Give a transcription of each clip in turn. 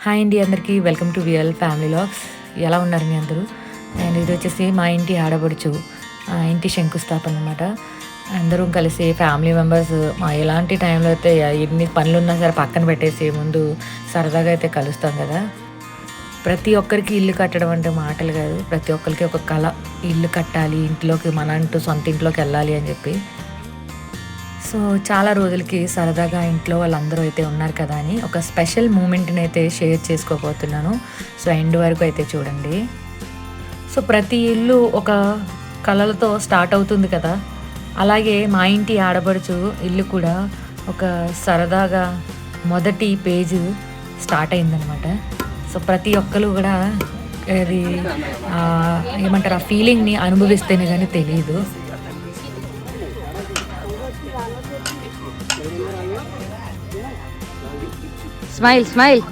Hi అండి అందరికీ welcome to VL family logs. ఎలా ఉన్నారు మీ అందరూ? అండ్ ఇది వచ్చేసి మా ఇంటి ఆడబడుచు ఇంటి శంకుస్థాపన అనమాట. అందరం కలిసి ఫ్యామిలీ మెంబర్స్ ఎలాంటి టైంలో అయితే ఎన్ని పనులు ఉన్నా సరే పక్కన పెట్టేసి ముందు సరదాగా అయితే కలుస్తాం కదా. ప్రతి ఒక్కరికి ఇల్లు కట్టడం అంటే మాటలు కాదు, ప్రతి ఒక్కరికి ఒక కళ, ఇల్లు కట్టాలి, ఇంట్లోకి మన అంటూ సొంత ఇంట్లోకి వెళ్ళాలి అని చెప్పి. సో చాలా రోజులకి సరదాగా ఇంట్లో వాళ్ళందరూ అయితే ఉన్నారు కదా అని ఒక స్పెషల్ మూమెంట్ని అయితే షేర్ చేసుకోబోతున్నాను. సో ఎండ్ వరకు అయితే చూడండి. సో ప్రతి ఇల్లు ఒక కళలతో స్టార్ట్ అవుతుంది కదా, అలాగే మా ఇంటి ఆడపడుచు ఇల్లు కూడా ఒక సరదాగా మొదటి పేజ్ స్టార్ట్ అయిందనమాట. సో ప్రతి ఒక్కరు కూడా అది ఏమంటారు, ఆ ఫీలింగ్ని అనుభవిస్తేనే కానీ తెలియదు. Smile smile.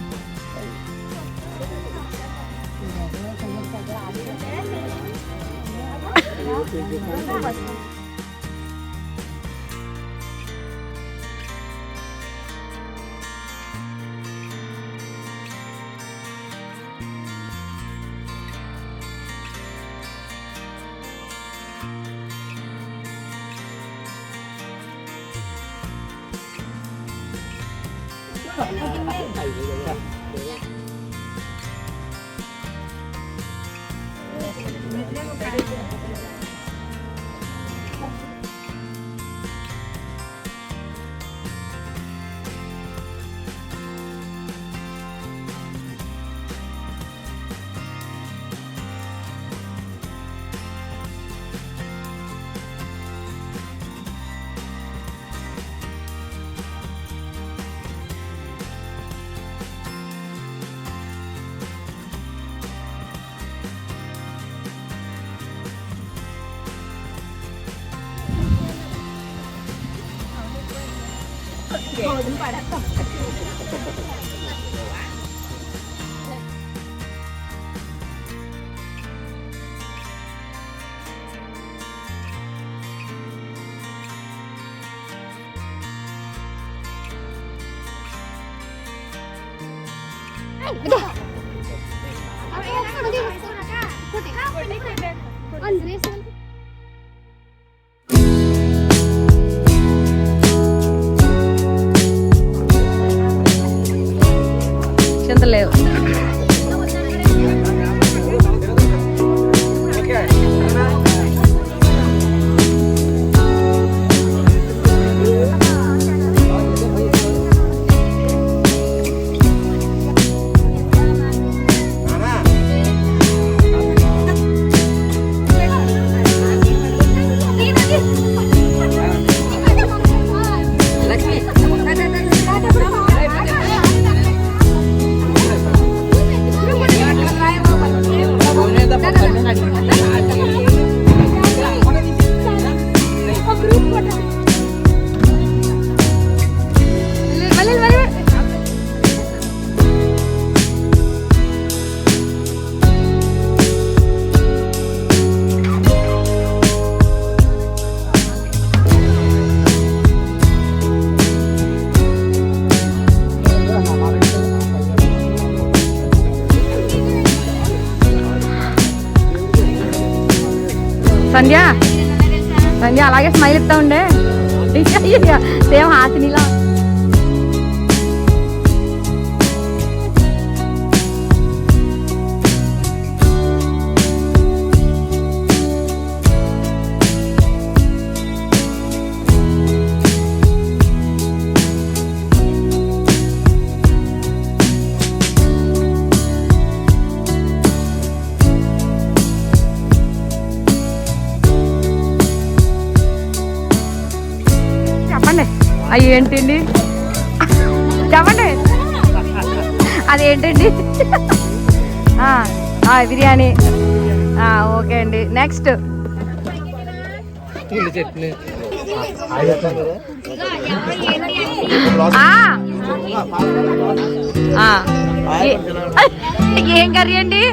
చింతలేవు. సంధ్య సంధ్య అలాగే స్మైల్ ఇస్తా ఉండే, సేమ్ హాసినిలా. అవి ఏంటండి చెప్పండి, అదేంటండి? బిర్యానీ. ఓకే అండి. నెక్స్ట్ ఏం కర్రీ అండి?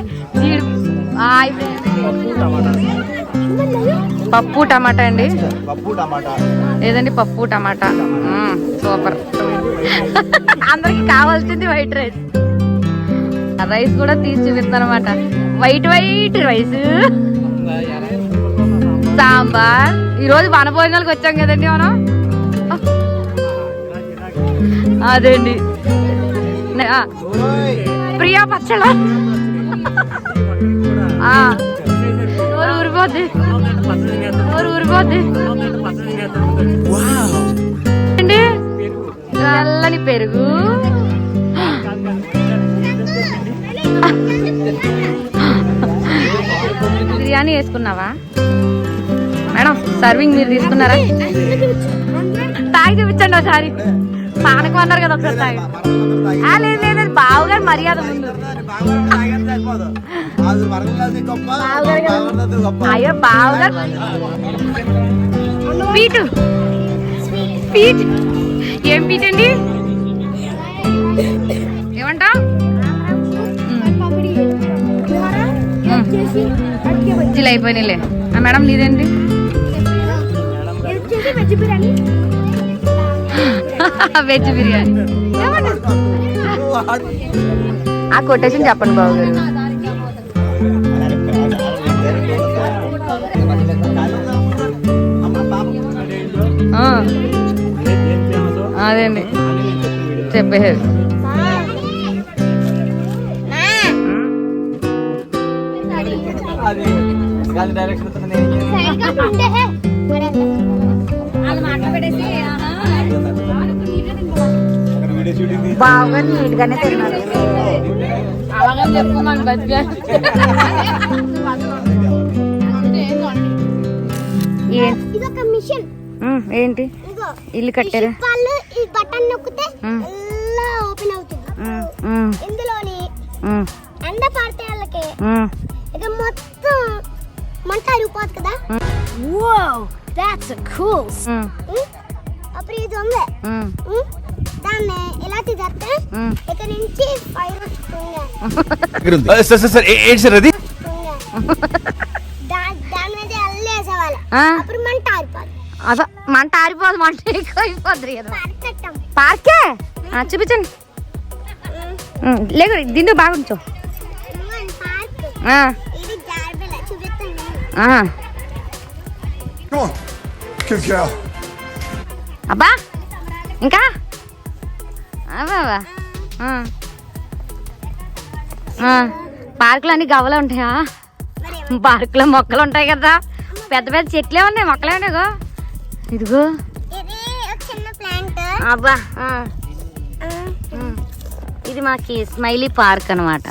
పప్పు టమాటా అండి. లేదండి, పప్పు టమాటా. సూపర్. అందరికి కావాల్సింది వైట్ రైస్. రైస్ కూడా తీసి చూపిస్తాను అనమాట. White rice, sambar. ఈరోజు వన భోజనాలకు వచ్చాం కదండి మనం. అదేండి ప్రియా పచ్చళ్ళ ఊరిపోద్ది అండి. నల్లని పెరుగు, బిర్యానీ వేసుకున్నావా మేడం? సర్వింగ్ మీరు తీసుకున్నారా? తాగి చూపించండి ఒకసారి. పానకం అన్నారు కదా ఒకసారి తాగి. లేదు లేదు బావగారు మర్యాద ముందు. అయ్యో బావగారు పీటు పీట్. ఏం పీట్ అండి? ఏమంటా? జిల్ అయిపోయినాయిలే. మేడం నీదేంటి? వెజ్ బిర్యానీ. ఆ కొటేషన్ చెప్పండి బాబు గారు. అదేండి చెప్పేది. బాగా నీట్ గానే తిన్నారు. అలాగని చెప్పుకున్నాను బతిగా. ఏంటి ఇల్లు కట్టారు? బటన్ నొక్కితే ఓపెన్ అవుతుంది. ఇందులోని ఎండ పడితే వాళ్ళకి ఇక మొత్తం మంట అరిగిపోతుంది కదా. అప్పుడు ఇది ఉంది. దాన్ని ఎలా తీసేస్తే ఇక్కడ నుంచి ఫైర్ వస్తుంది. దాని మీద అల్లేసేవాళ్ళు. అప్పుడు మంట ఆరిపోదు. అదే మంట ఆరిపోదు, మంట ఎక్కువ అయిపోద్ది కదా. పార్కే చూపించండి. లేదు దీన్ని బాగుంచు. అబ్బా ఇంకా పార్కులు అన్ని గవ్వలే ఉంటాయా? పార్కులో మొక్కలు ఉంటాయి కదా, పెద్ద పెద్ద చెట్లే ఉన్నాయి, మొక్కలే ఉన్నాయి. ఇదిగో అబ్బా ఇది మాకి స్మైలీ పార్క్ అనమాట.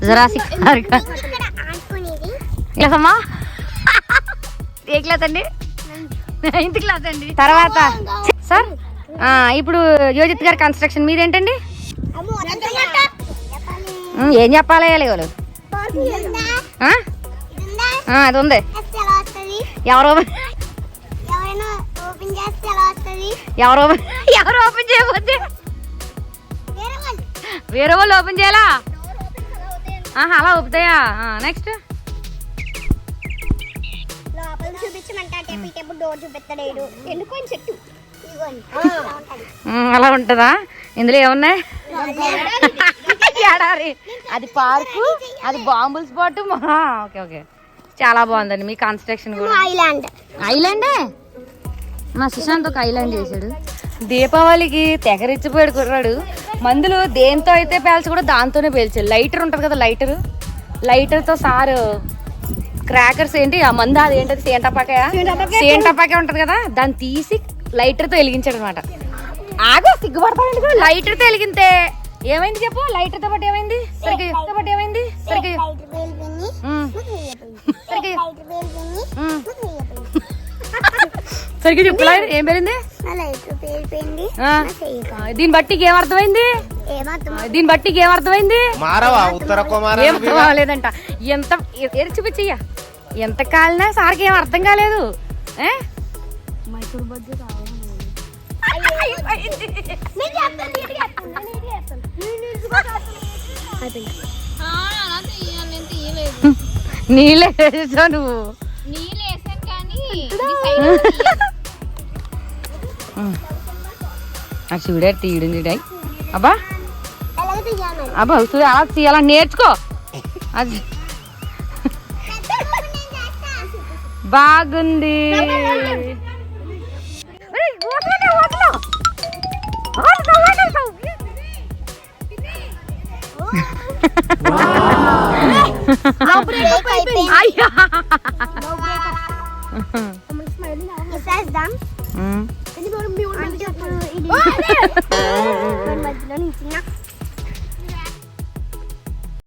Jurassic Park. క్లాసమ్మా? ఏ క్లాస్ అండి? 9th క్లాస్ అండి. తర్వాత సార్ ఇప్పుడు యోజిత్ గారి కన్స్ట్రక్షన్ మీదేంటండి? ఏం చెప్పాలి? వాళ్ళు అది ఉంది. ఎవరు ఓపెన్ చేయకపోతే వేరే వాళ్ళు ఓపెన్ చేయాలా? అలా ఒప్పుతాయా? నెక్స్ట్ అలా ఉంటుందా? ఇందులో ఏమున్నాయి? ఏడారి అది పార్కు, అది బాంబుల్ స్పాట్. ఓకే ఓకే చాలా బాగుందండి మీ కన్స్ట్రక్షన్ కూడా. ఐలాండే మా సుశాంత్ ఒక ఐలాండ్ చేశాడు. దీపావళికి తెగరిచ్చిపోయాడు కుర్రాడు. మందులు దేంతో అయితే పేల్చి కూడా దాంతోనే పేల్చాడు. లైటర్ ఉంటుంది కదా, లైటర్తో సారు క్రాకర్స్ ఏంటి ఆ మందు అది ఏంటది సేంటపాకాయ ఉంటది కదా, దాన్ని తీసి లైటర్తో వెలిగించాడు అనమాట. ఆగో సిగ్గుపడతాడు. లైటర్తో వెలిగితే ఏమైంది చెప్పు? లైటర్తో పాటు ఏమైంది? సరిగ్గా ఏమైంది? సరిగ్గా చెప్పు. ఏం పేరింది? దీన్ని బట్టి ఏమర్థమైంది? లేదంట. ఎంత చూపించయ్యా, ఎంత కాలినా సార్కి ఏం అర్థం కాలేదు. మైసూర్ బజ్జీ నీళ్ళే వేసావు నువ్వు. చూడే తీయడం చూడాయి. అబ్బా అయితే చేయాలి మరి. అబ్బా చూడు అలా తీయాలా నేర్చుకో. అది బాగుంది. అయ్యా ఇసేద్దాం. అంటే ఇప్పుడు ఇది మధ్యలో నుంచి